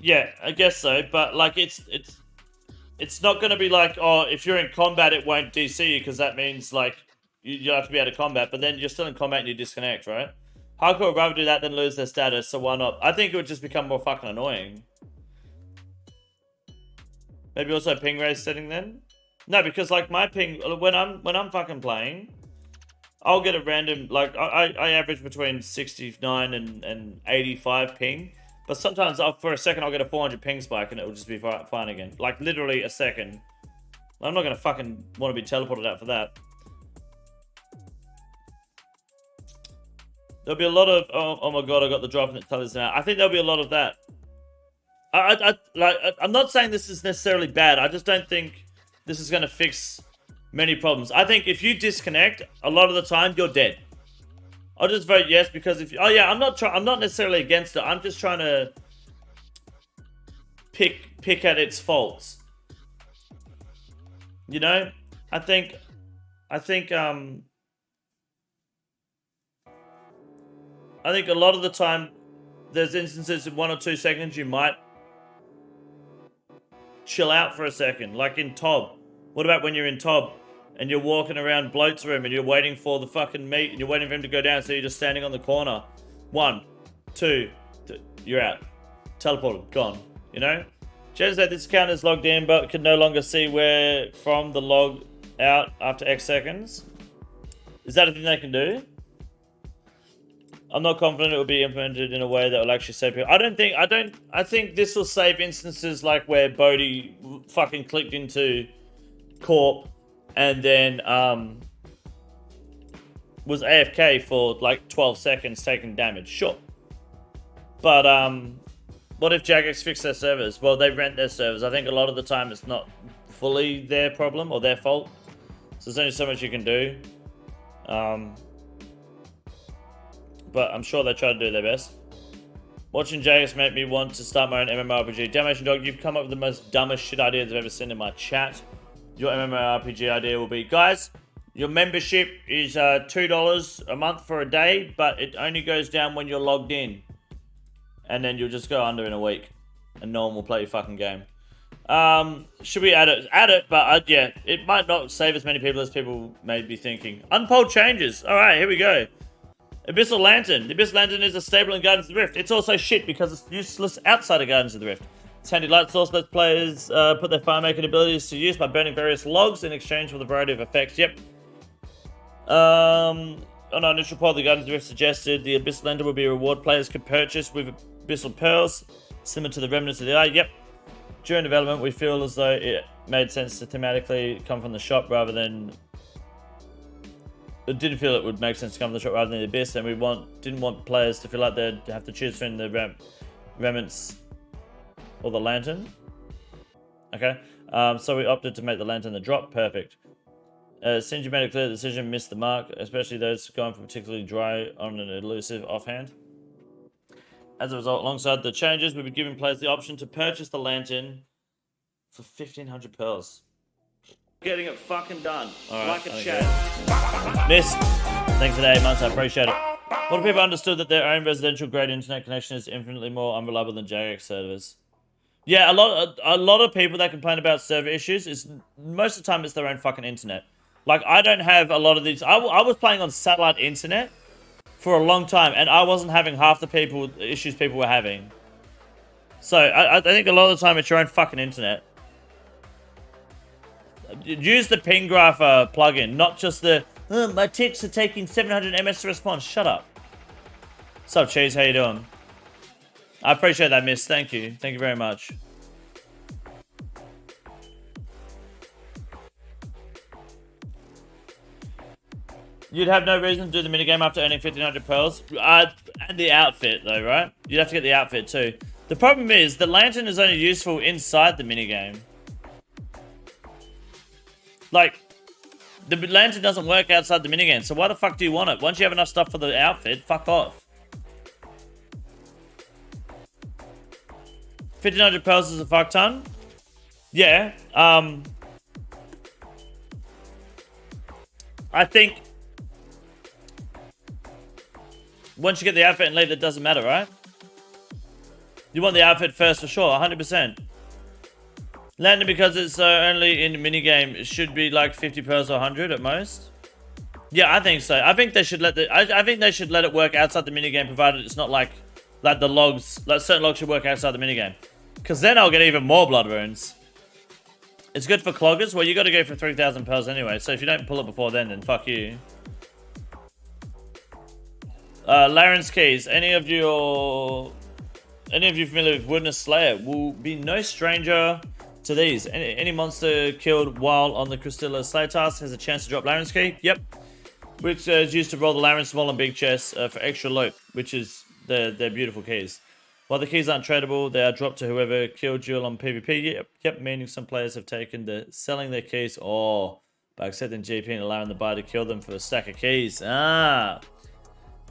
yeah, I guess so. But like, it's not going to be like, oh, if you're in combat, it won't DC you because that means like you have to be out of combat. But then you're still in combat and you disconnect, right? Hardcore would rather do that than lose their status. So why not? I think it would just become more fucking annoying. Maybe also ping raise setting then? No, because like my ping, when I'm fucking playing, I'll get a random, like I average between 69 and 85 ping. But sometimes for a second I'll get a 400 ping spike and it will just be fine again. Like literally a second. I'm not going to fucking want to be teleported out for that. There'll be a lot of, oh my god, I got the drop and it tells us now. I think there'll be a lot of that. I'm not saying this is necessarily bad. I just don't think this is going to fix many problems. I think if you disconnect, a lot of the time you're dead. I'll just vote yes because if you, oh yeah, I'm not necessarily against it. I'm just trying to pick at its faults. You know, I think a lot of the time there's instances in 1 or 2 seconds you might chill out for a second, like in Tob. What about when you're in Tob and you're walking around Bloat's room and you're waiting for the fucking meat and you're waiting for him to go down, so you're just standing on the corner. 1, 2, you're out. Teleported, gone. You know? Jen said this account is logged in but can no longer see where from the log out after X seconds. Is that a thing they can do? I'm not confident it will be implemented in a way that will actually save people. I think this will save instances like where Bodhi fucking clicked into Corp and then was AFK for like 12 seconds taking damage. Sure. But what if Jagex fixed their servers? Well, they rent their servers. I think a lot of the time it's not fully their problem or their fault. So there's only so much you can do. But I'm sure they try to do their best. Watching Jagex made me want to start my own MMORPG. Damnation Dog, you've come up with the most dumbest shit ideas I've ever seen in my chat. Your MMORPG idea will be, guys, your membership is $2 a month for a day, but it only goes down when you're logged in. And then you'll just go under in a week. And no one will play your fucking game. Should we add it? Add it, but yeah, it might not save as many people as people may be thinking. Unpolled changes. Alright, here we go. Abyssal Lantern. The Abyssal Lantern is a staple in Guardians of the Rift. It's also shit because it's useless outside of Guardians of the Rift. Its handy light source lets players put their fire-making abilities to use by burning various logs in exchange for a variety of effects. Yep. On our initial poll, the Guardians of the Rift suggested the Abyssal Lantern would be a reward players could purchase with Abyssal Pearls, similar to the Remnants of the Eye. Yep. During development, we feel as though it made sense to thematically come from the shop rather than It didn't feel it would make sense to come to the shop rather than the Abyss, and we didn't want players to feel like they'd have to choose between the remnants or the lantern. Okay, so we opted to make the lantern the drop. Perfect. Since you made a clear decision, missed the mark, especially those going for particularly dry on an elusive offhand. As a result, alongside the changes, we've been giving players the option to purchase the lantern for 1,500 pearls. Getting it fucking done. Right, like a chat. Miss, thanks for the 8 months, I appreciate it. What if people understood that their own residential grade internet connection is infinitely more unreliable than Jagex servers? Yeah, a lot of people that complain about server issues is most of the time it's their own fucking internet. Like, I don't have a lot of these. I was playing on satellite internet for a long time, and I wasn't having half the issues people were having. So, I think a lot of the time it's your own fucking internet. Use the ping grapher plugin, not just the, my ticks are taking 700 MS to respond. Shut up. What's up, Cheese? How you doing? I appreciate that, miss. Thank you. Thank you very much. You'd have no reason to do the minigame after earning 1,500 pearls. And the outfit, though, right? You'd have to get the outfit, too. The problem is, the lantern is only useful inside the minigame. Like, the lantern doesn't work outside the minigame, so why the fuck do you want it? Once you have enough stuff for the outfit, fuck off. 1,500 pearls is a fuck ton? Yeah, I think once you get the outfit and leave, it doesn't matter, right? You want the outfit first for sure, 100%. Lantern, because it's only in the minigame, it should be like 50 pearls or 100 at most. Yeah, I think so. I think they should let I think they should let it work outside the minigame, provided it's not like the logs, like certain logs should work outside the minigame. Because then I'll get even more blood runes. It's good for cloggers. Well, you got to go for 3,000 pearls anyway. So if you don't pull it before then fuck you. Laren's keys. Any of you familiar with Wilderness Slayer will be no stranger to these. Any monster killed while on the Crystilla Slay task has a chance to drop Laren's key. Yep. Which is used to roll the Laren small and big chests for extra loot, which is their beautiful keys. While the keys aren't tradable, they are dropped to whoever killed Jewel on PvP. Yep, meaning some players have taken to selling their keys by accepting GP and allowing the buyer to kill them for a stack of keys.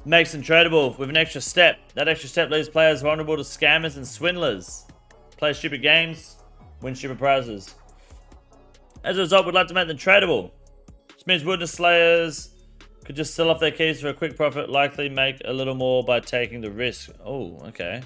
Makes them tradable with an extra step. That extra step leaves players vulnerable to scammers and swindlers. Play stupid games, win stupid prizes. As a result, we'd like to make them tradable. Which means Wilderness Slayers could just sell off their keys for a quick profit, likely make a little more by taking the risk. Oh, okay.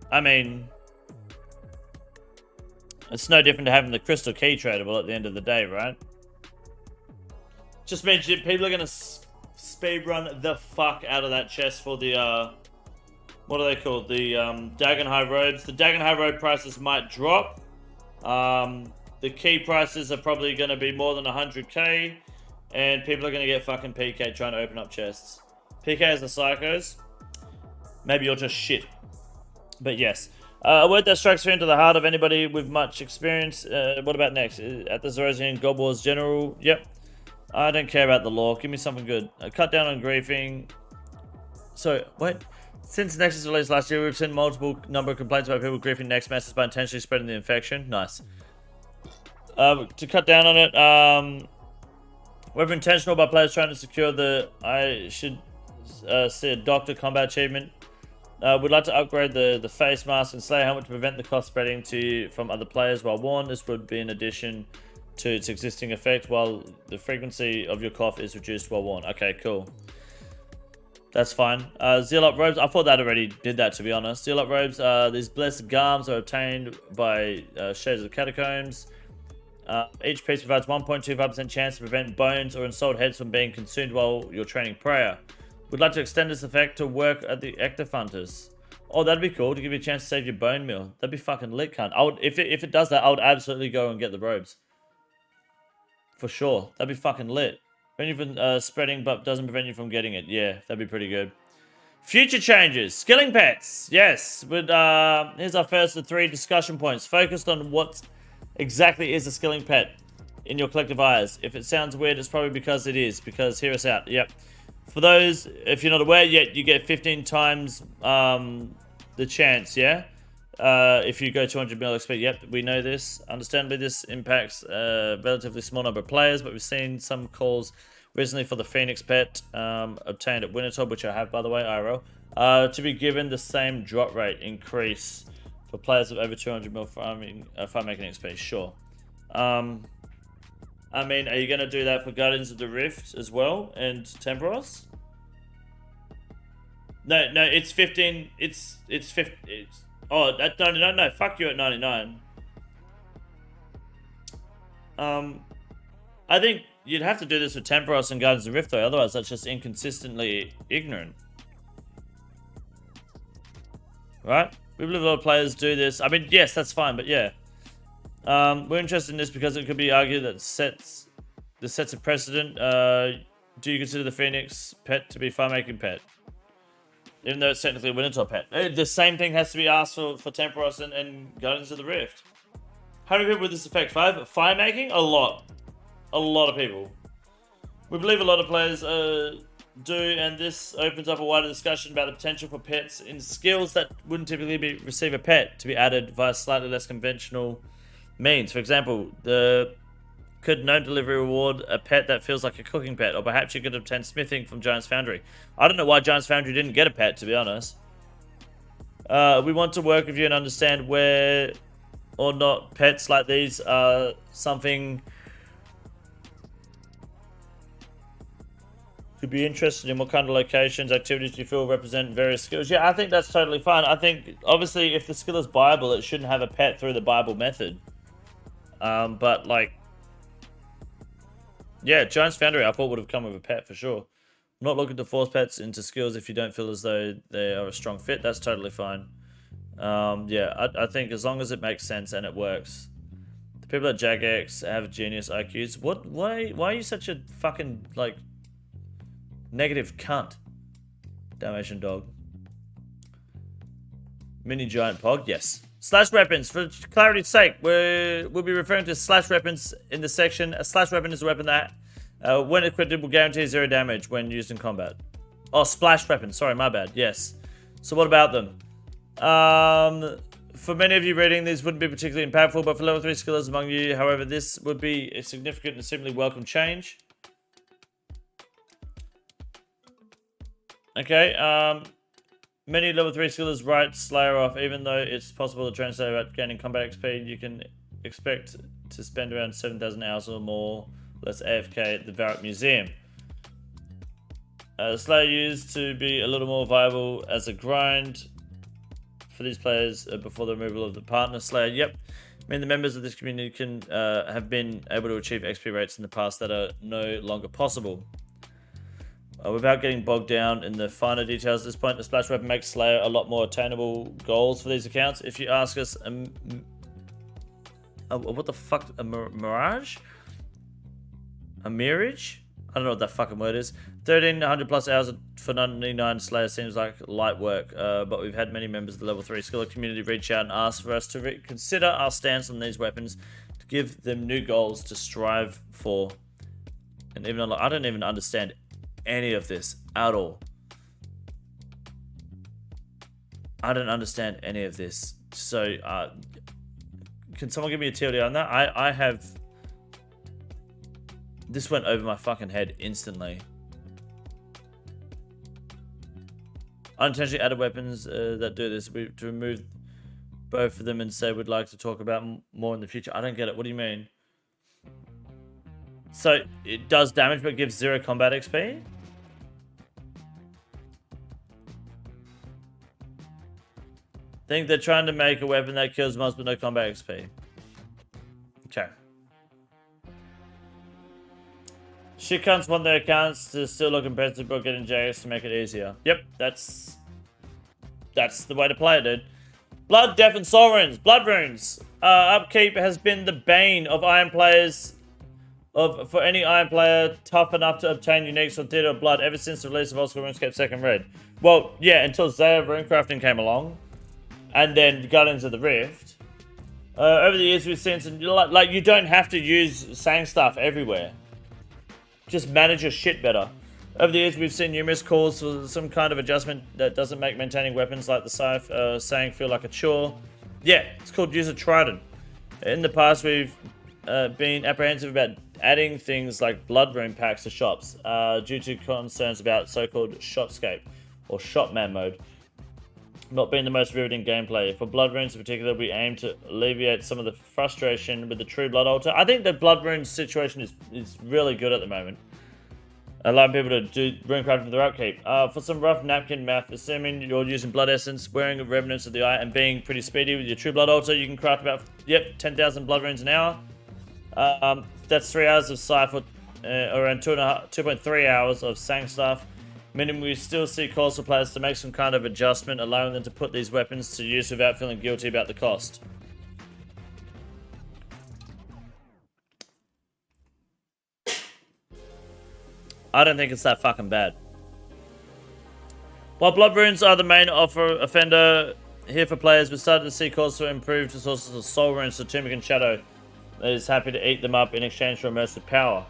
I mean, it's no different to having the crystal key tradable at the end of the day, right? Just means people are going to speedrun the fuck out of that chest for the, what are they called? The Dagon High Robes. The Dagon High Robe prices might drop. The key prices are probably going to be more than 100k. And people are going to get fucking PK trying to open up chests. PK is the psychos. Maybe you're just shit. But yes, a word that strikes fear into the heart of anybody with much experience. What about next? At the Zoroastrian God Wars General. Yep. I don't care about the lore. Give me something good. Cut down on griefing. So, wait. Since Nexus released last year, we've seen multiple number of complaints about people griefing Next Masters by intentionally spreading the infection. Nice. To cut down on it, whether intentional by players trying to secure I should see a Doctor Combat achievement. We'd like to upgrade the face mask and Slayer helmet to prevent the cost spreading from other players while worn. This would be in addition to its existing effect while the frequency of your cough is reduced while worn. Okay, cool. That's fine. Zealot robes. I thought that already did that, to be honest. Zealot robes. These blessed garms are obtained by Shades of the Catacombs. Each piece provides 1.25% chance to prevent bones or ensouled heads from being consumed while you're training prayer. We'd like to extend this effect to work at the Ectoph Hunters. Oh, that'd be cool to give you a chance to save your bone meal. That'd be fucking lit, cunt. If it does that, I would absolutely go and get the robes. For sure. That'd be fucking lit. Prevent you from spreading, but doesn't prevent you from getting it. Yeah, that'd be pretty good. Future changes. Skilling pets. Yes. But here's our first of 3 discussion points. Focused on what exactly is a skilling pet in your collective eyes. If it sounds weird, it's probably because it is. Because hear us out. Yep. For those, if you're not aware yet, you get 15 times the chance, yeah? If you go 200 mil XP. Yep, we know this. Understandably, this impacts a relatively small number of players, but we've seen some calls recently for the Phoenix pet obtained at Wintertop, which I have, by the way, IRL, to be given the same drop rate increase for players of over 200 mil farming XP. Sure. I mean, are you going to do that for Guardians of the Rift as well and Temporos? No, it's 15. It's 50. Oh, at 99. No, fuck you at 99. I think you'd have to do this with Temporos and Guardians of the Rift though, otherwise that's just inconsistently ignorant. Right? We believe a lot of players do this. I mean, yes, that's fine, but yeah. We're interested in this because it could be argued that sets a precedent. Do you consider the Phoenix pet to be farm-making pet? Even though it's technically a Wintertop pet. The same thing has to be asked for Temporos and Guardians of the Rift. How many people would this affect? 5? Fire-making? A lot. A lot of people. We believe a lot of players do, and this opens up a wider discussion about the potential for pets in skills that wouldn't typically receive a pet to be added via slightly less conventional means. For example, could gnome delivery reward a pet that feels like a cooking pet, or perhaps you could obtain smithing from Giant's Foundry. I don't know why Giant's Foundry didn't get a pet, to be honest. We want to work with you and understand where or not pets like these are something to be interested in. What kind of locations, activities do you feel represent various skills? Yeah, I think that's totally fine. I think, obviously, if the skill is viable, it shouldn't have a pet through the Bible method. But, like, yeah, Giant's Foundry, I thought would have come with a pet for sure. I'm not looking to force pets into skills if you don't feel as though they are a strong fit. That's totally fine. Yeah, I think as long as it makes sense and it works. The people at Jagex have genius IQs. Why are you such a fucking, like, negative cunt? Dalmatian dog. Mini giant pog, yes. Slash weapons, for clarity's sake, we'll be referring to slash weapons in this section. A slash weapon is a weapon that, when equipped, will guarantee 0 damage when used in combat. Oh, splash weapon, sorry, my bad, yes. So what about them? For many of you reading, these wouldn't be particularly impactful, but for level 3 skillers among you, however, this would be a significant and simply welcome change. Okay, many level 3 skillers write Slayer off, even though it's possible to translate about gaining combat XP. You can expect to spend around 7,000 hours or more less AFK at the Varrock Museum. Slayer used to be a little more viable as a grind for these players before the removal of the partner Slayer. Yep, I mean the members of this community can have been able to achieve XP rates in the past that are no longer possible. Without getting bogged down in the finer details at this point, the splash weapon makes Slayer a lot more attainable goals for these accounts. If you ask us, what the fuck, a mirage? A mirage? I don't know what that fucking word is. 1,300 plus hours for 99 Slayer seems like light work, but we've had many members of the level 3 skiller community reach out and ask for us to reconsider our stance on these weapons, to give them new goals to strive for. And even I don't even understand any of this at all. I don't understand any of this. So, can someone give me a TLD on that? I have... This went over my fucking head instantly. Unintentionally added weapons that do this. To remove both of them and say we'd like to talk about more in the future. I don't get it. What do you mean? So, it does damage but gives 0 combat XP? Think they're trying to make a weapon that kills most but no combat XP. Okay. Shit cunts want their accounts to still look impressive but getting JS to make it easier. Yep, that's the way to play it, dude. Blood, Death, and Soul Runes. Blood Runes. Upkeep has been the bane of Iron players for any Iron player tough enough to obtain uniques from Theatre of Blood ever since the release of Old School RuneScape Second Red. Well, yeah, until Zaya Runecrafting came along, and then Guardians of the Rift. Over the years, we've seen some like you don't have to use Sang stuff everywhere. Just manage your shit better. Over the years, we've seen numerous calls for some kind of adjustment that doesn't make maintaining weapons like the Scythe Sang feel like a chore. Yeah, it's called Use a Trident. In the past, we've been apprehensive about adding things like blood rune packs to shops due to concerns about so-called shopscape or shopman mode not being the most riveting gameplay. For blood runes in particular, we aim to alleviate some of the frustration with the true blood altar. I think the blood rune situation is really good at the moment, allowing people to do rune crafting for their upkeep. For some rough napkin math, assuming you're using blood essence, wearing remnants of the eye, and being pretty speedy with your true blood altar, you can craft about 10,000 blood runes an hour. That's 3 hours of Scythe, or around 2.3 hours of Sang stuff. Meaning we still see calls for players to make some kind of adjustment, allowing them to put these weapons to use without feeling guilty about the cost. I don't think it's that fucking bad. While blood runes are the main offender here for players, we're starting to see calls for improved sources of soul runes, so Tunic and Shadow is happy to eat them up in exchange for immersive power.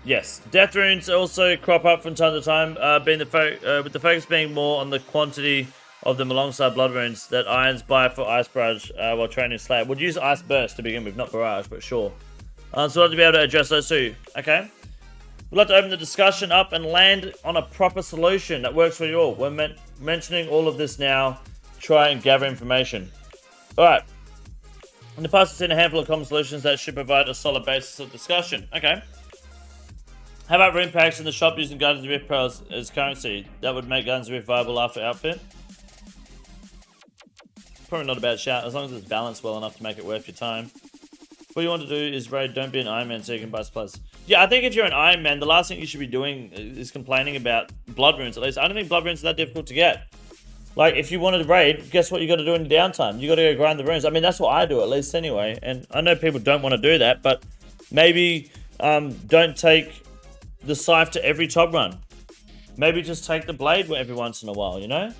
Yes, death runes also crop up from time to time, with the focus being more on the quantity of them alongside blood runes that Irons buy for Ice Barrage while training Slayer. Would use Ice Burst to begin with, not Barrage, but sure. So I'd like to be able to address those two. Okay. We'd like to open the discussion up and land on a proper solution that works for you all. We're mentioning all of this now. Try and gather information. Alright. In the past, I've seen a handful of common solutions that should provide a solid basis of discussion. Okay. How about rune packs in the shop using Guardians of the Rift pearls as currency? That would make Guardians of the Rift viable after outfit. Probably not a bad shout, as long as it's balanced well enough to make it worth your time. What you want to do is raid, don't be an Iron Man so you can buy supplies. Yeah, I think if you're an Iron Man, the last thing you should be doing is complaining about blood runes, at least. I don't think blood runes are that difficult to get. Like, if you wanted to raid, guess what you got to do in downtime? You got to go grind the runes. I mean, that's what I do, at least anyway. And I know people don't want to do that, but maybe don't take the Scythe to every top run. Maybe just take the blade every once in a while, you know?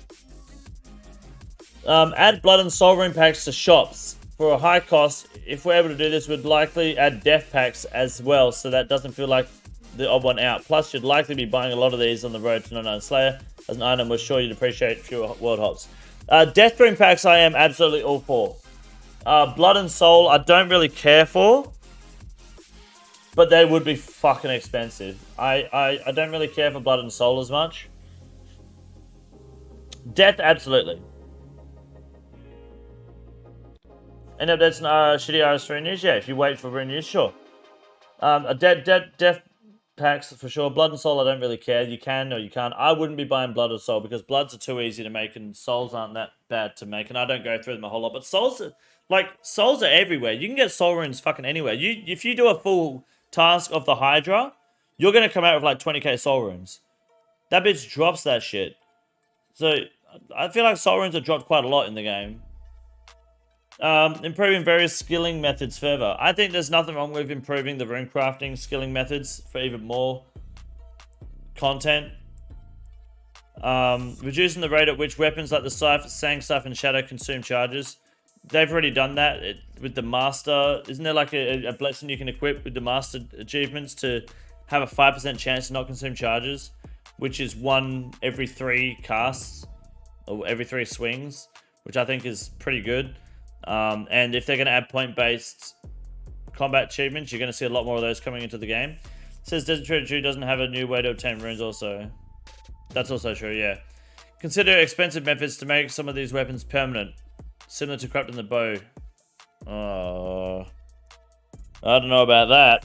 Add blood and soul rune packs to shops for a high cost. If we're able to do this, we'd likely add death packs as well, so that doesn't feel like the odd one out. Plus, you'd likely be buying a lot of these on the road to 99 Slayer. As an item, we're sure you'd appreciate fewer world hops. Death rune packs I am absolutely all for. Blood and soul I don't really care for, but they would be fucking expensive. I don't really care for blood and soul as much. Death, absolutely. Any updates on shitty RS3 news? Yeah, if you wait for rune news, sure. Death packs for sure. Blood and soul, I don't really care. You can or you can't. I wouldn't be buying blood or soul because bloods are too easy to make and souls aren't that bad to make, and I don't go through them a whole lot. But souls are everywhere. You can get soul runes fucking anywhere. If you do a full task of the Hydra, you're going to come out with like 20k soul runes. That bitch drops that shit. So I feel like soul runes are dropped quite a lot in the game. Improving various skilling methods further. I think there's nothing wrong with improving the rune crafting skilling methods for even more content. Reducing the rate at which weapons like the Scythe, Sang stuff, and Shadow consume charges. They've already done that with the Master. Isn't there like a blessing you can equip with the Master achievements to have a 5% chance to not consume charges, which is 1 every 3 casts or every 3 swings, which I think is pretty good. And if they're going to add point-based combat achievements, you're going to see a lot more of those coming into the game. It says Desert Treasure doesn't have a new way to obtain runes also. That's also true, yeah. Consider expensive methods to make some of these weapons permanent, similar to corrupting the bow. I don't know about that.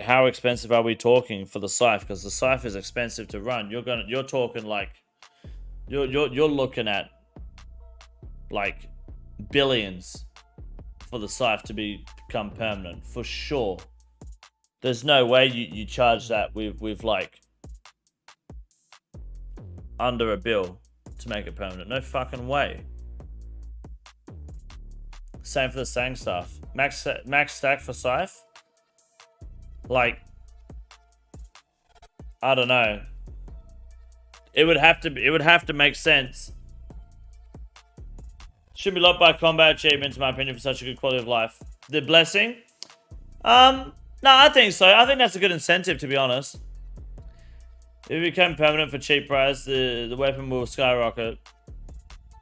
How expensive are we talking for the Scythe? Because the Scythe is expensive to run. You're talking like you're looking at like billions for the Scythe to become permanent for sure. There's no way you charge that with like under $1 bill to make it permanent. No fucking way. Same for the Sang stuff. Max stack for Scythe. Like, I don't know. It would have to make sense. Shouldn't be locked by combat achievements, in my opinion, for such a good quality of life. The blessing? No, I think so. I think that's a good incentive, to be honest. If it becomes permanent for cheap price, the weapon will skyrocket.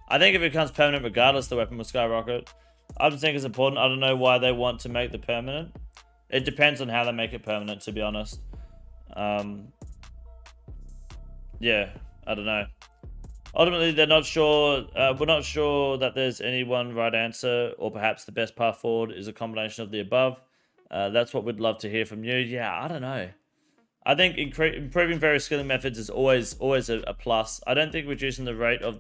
I think if it becomes permanent regardless, the weapon will skyrocket. I don't think it's important. I don't know why they want to make the permanent. It depends on how they make it permanent, to be honest. Yeah, I don't know. Ultimately, they're not sure. We're not sure that there's any one right answer, or perhaps the best path forward is a combination of the above. That's what we'd love to hear from you. Yeah, I don't know. I think improving various skilling methods is always a plus. I don't think reducing the rate of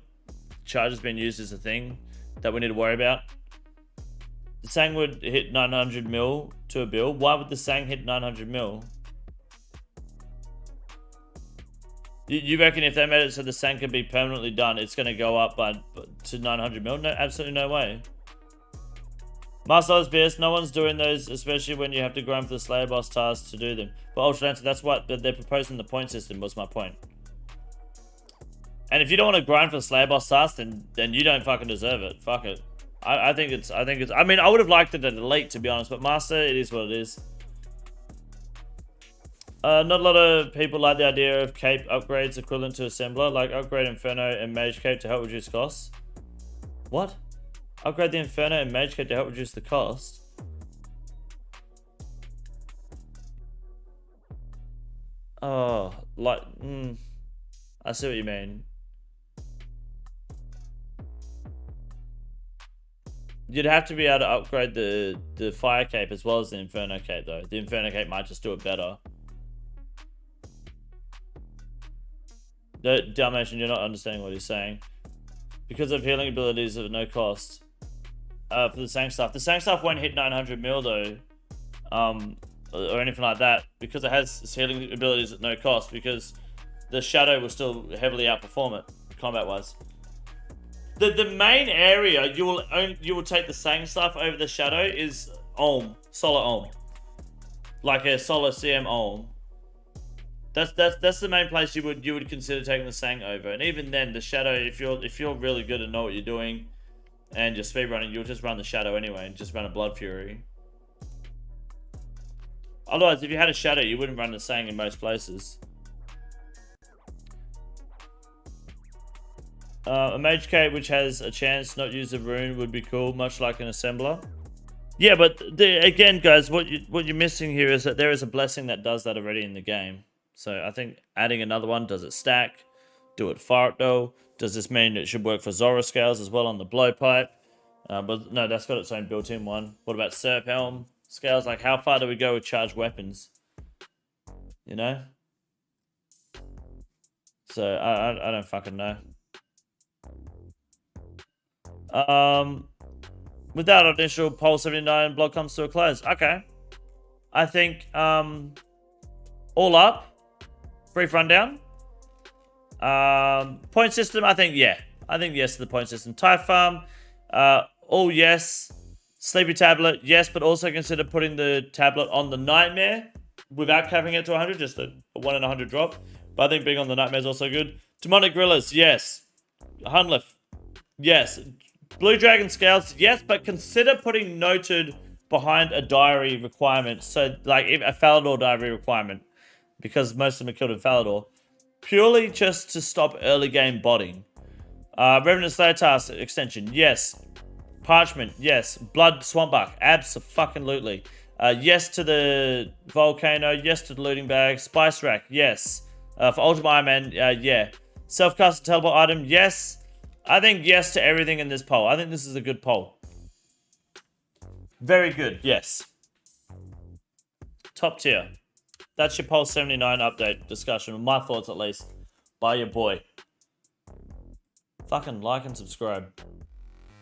charges being used is a thing that we need to worry about. The Sang would hit 900 mil to a bill. Why would the Sang hit 900 mil? You reckon if they made it so the Sang can be permanently done, it's going to go up to 900 mil? No, absolutely no way. Master BS, no one's doing those, especially when you have to grind for the Slayer boss tasks to do them. But Ultra Dancer, that's what they're proposing the point system, was my point. And if you don't want to grind for the Slayer boss tasks, then you don't fucking deserve it. Fuck it. I think it's. I mean, I would have liked it at Elite, to be honest, but Master, it is what it is. Not a lot of people like the idea of cape upgrades equivalent to Assembler, like upgrade Inferno and Mage Cape to help reduce costs. What? Upgrade the Inferno and Mage Cape to help reduce the cost? Oh, like, I see what you mean. You'd have to be able to upgrade the Fire Cape as well as the Inferno Cape, though. The Inferno Cape might just do it better. Dalmatian, you're not understanding what he's saying. Because of healing abilities at no cost. For the Sang stuff. The Sang stuff won't hit 900 mil, though. Or anything like that. Because it has healing abilities at no cost. Because the Shadow will still heavily outperform it, combat-wise. The main area you will take the Sang stuff over the Shadow is Olm, Solar Olm, like a Solar CM Olm. That's the main place you would consider taking the Sang over, and even then the Shadow, if you're really good and know what you're doing, and you're speedrunning, you'll just run the Shadow anyway and just run a Blood Fury. Otherwise, if you had a Shadow, you wouldn't run the Sang in most places. A Mage Cape which has a chance not use a rune would be cool, much like an Assembler. Yeah, but again, guys, what you're missing here is that there is a blessing that does that already in the game. So I think adding another one, does it stack? Do it far though? Does this mean it should work for Zora scales as well on the blowpipe? But no, that's got its own built-in one. What about Serp Helm scales? Like, how far do we go with charged weapons? You know? So I don't fucking know. With that initial poll 79 blog comes to a close. Okay. I think, all up, brief rundown. Point system, I think, yeah. I think yes to the point system. Type farm, all yes. Sleepy tablet, yes, but also consider putting the tablet on the Nightmare without capping it to 100, just a 1 in 100 drop. But I think being on the Nightmare is also good. Demonic Gorillas, yes. Hunliff, yes. Blue Dragon Scales, yes, but consider putting noted behind a diary requirement. So, like, a Falador diary requirement. Because most of them are killed in Falador. Purely just to stop early game botting. Revenant Slayer Task extension, yes. Parchment, yes. Blood Swampbuck, abso-fucking-lutely. Yes to the Volcano, yes to the Looting Bag. Spice Rack, yes. For Ultimate Iron Man, yeah. Self-cast teleport item, yes. I think yes to everything in this poll. I think this is a good poll. Very good, yes. Top tier. That's your poll 79 update discussion. My thoughts, at least. By your boy. Fucking like and subscribe.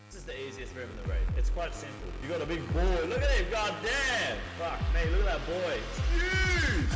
This is the easiest move in the raid. It's quite simple. You got a big boy. Look at him. God damn. Fuck me. Look at that boy. It's huge.